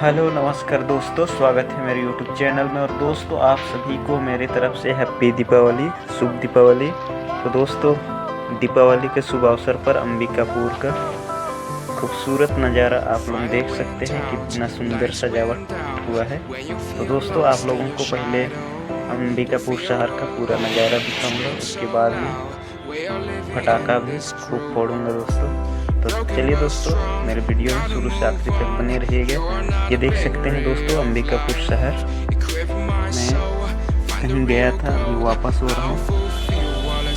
Hello नमस्कार दोस्तों, स्वागत है मेरे यूट्यूब चैनल में। और दोस्तों, आप सभी को मेरी तरफ से हैप्पी दीपावली, शुभ दीपावली। तो दोस्तों, दीपावली के शुभ अवसर पर अंबिकापुर का खूबसूरत नज़ारा आप लोग देख सकते हैं, कितना सुंदर सजावट हुआ है। तो दोस्तों, आप लोगों को पहले अंबिकापुर शहर का पूरा नज़ारा दिखाऊंगा, उसके बाद में पटाखा भी खूब फोड़ूंगा दोस्तों। तो चलिए दोस्तों, मेरे वीडियो में शुरू से आखिर तक बने रहिएगा। ये देख सकते हैं दोस्तों, अंबिकापुर शहर मैं कहीं गया था, अभी वापस हो रहा हूँ।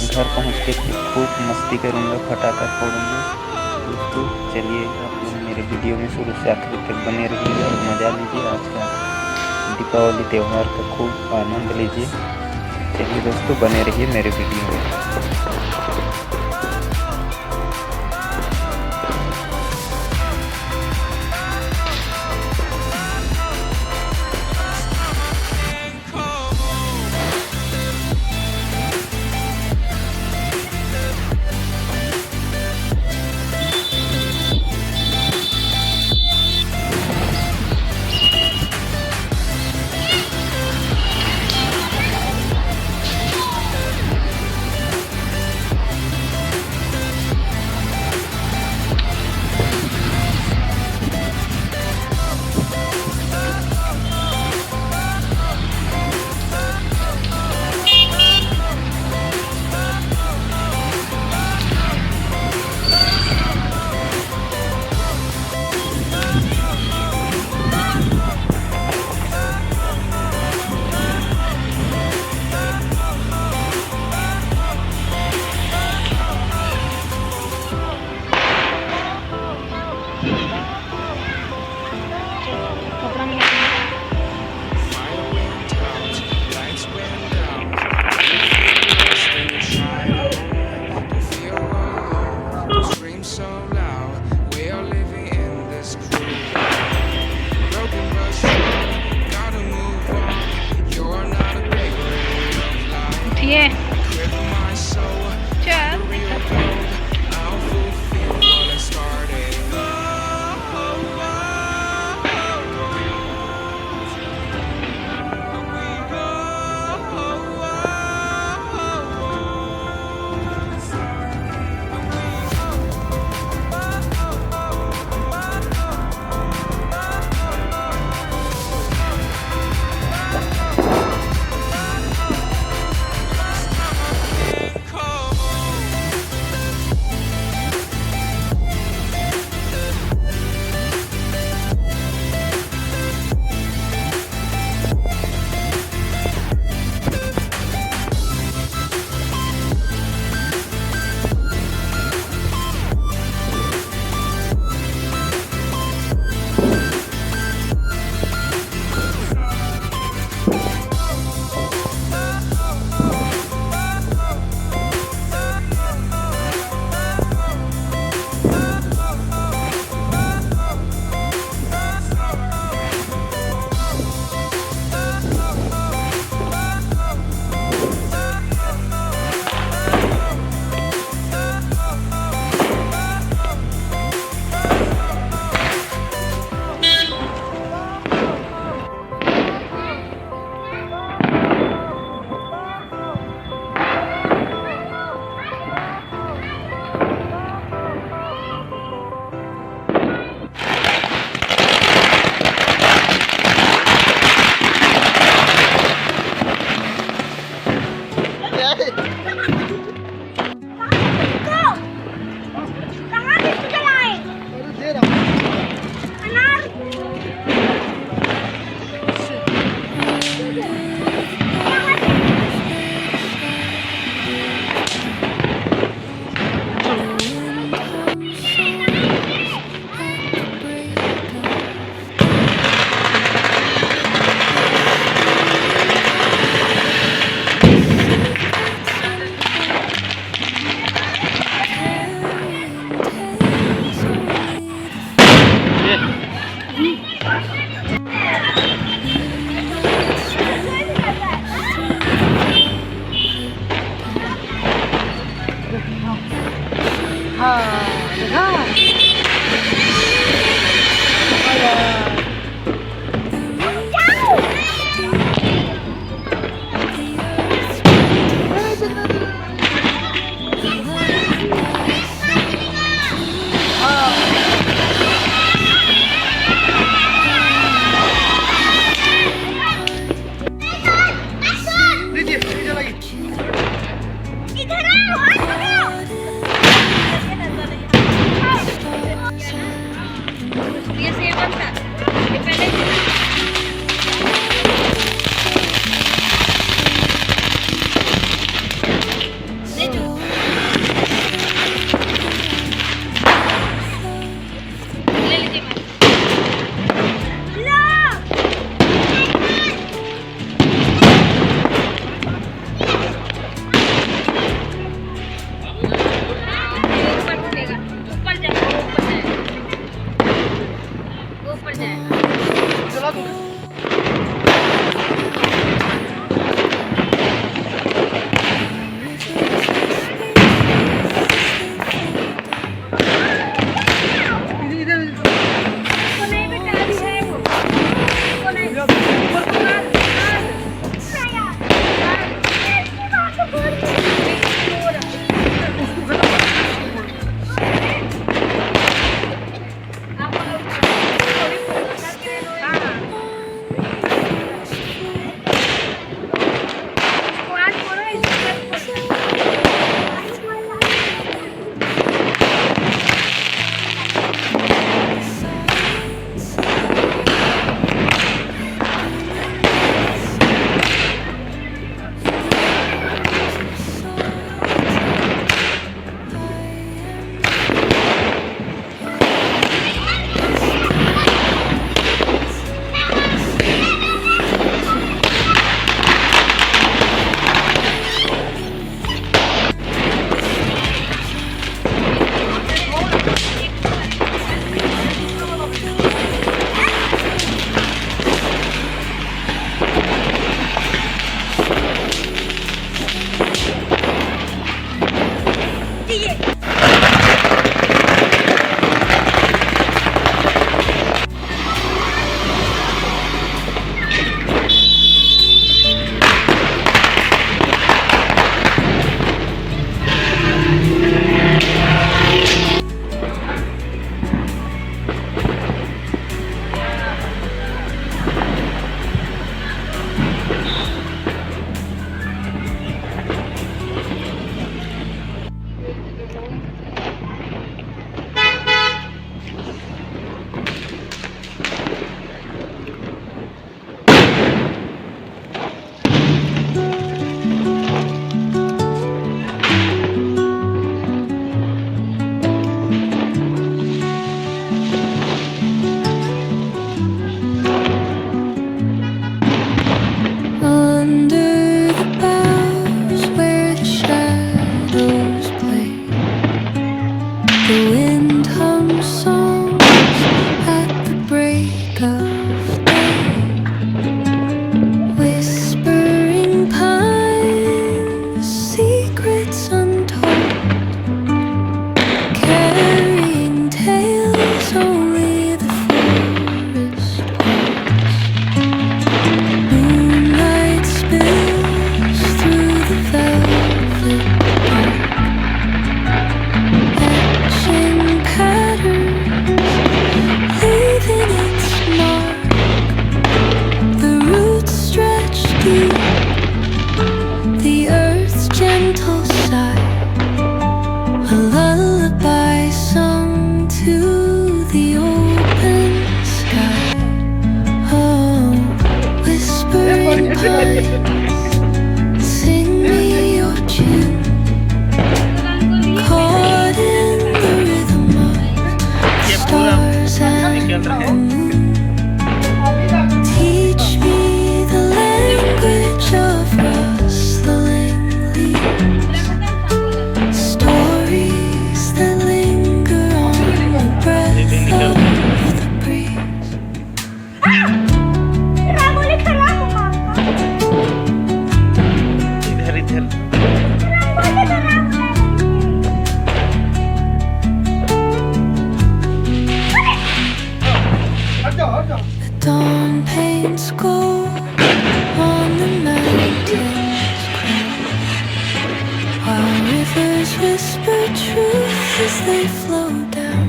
घर पहुँच के खूब मस्ती करूँगा, पटाखा फोड़ूंगा दोस्तों। चलिए आप लोग मेरे वीडियो में शुरू से आखिर तक बने रहिएगा और मज़ा लीजिए। आज का दीपावली त्यौहार का खूब आनंद लीजिए। चलिए दोस्तों, बने रहिए मेरे वीडियो में। Yeah. Chad. Ha, Sing me your tune, caught in the rhythm of stars and the moon. Teach me the language of rustling leaves, stories that linger on the breath of the breeze. The dawn paints gold on the mountain's crown, while rivers whisper truth as they flow down.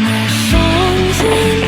My songs in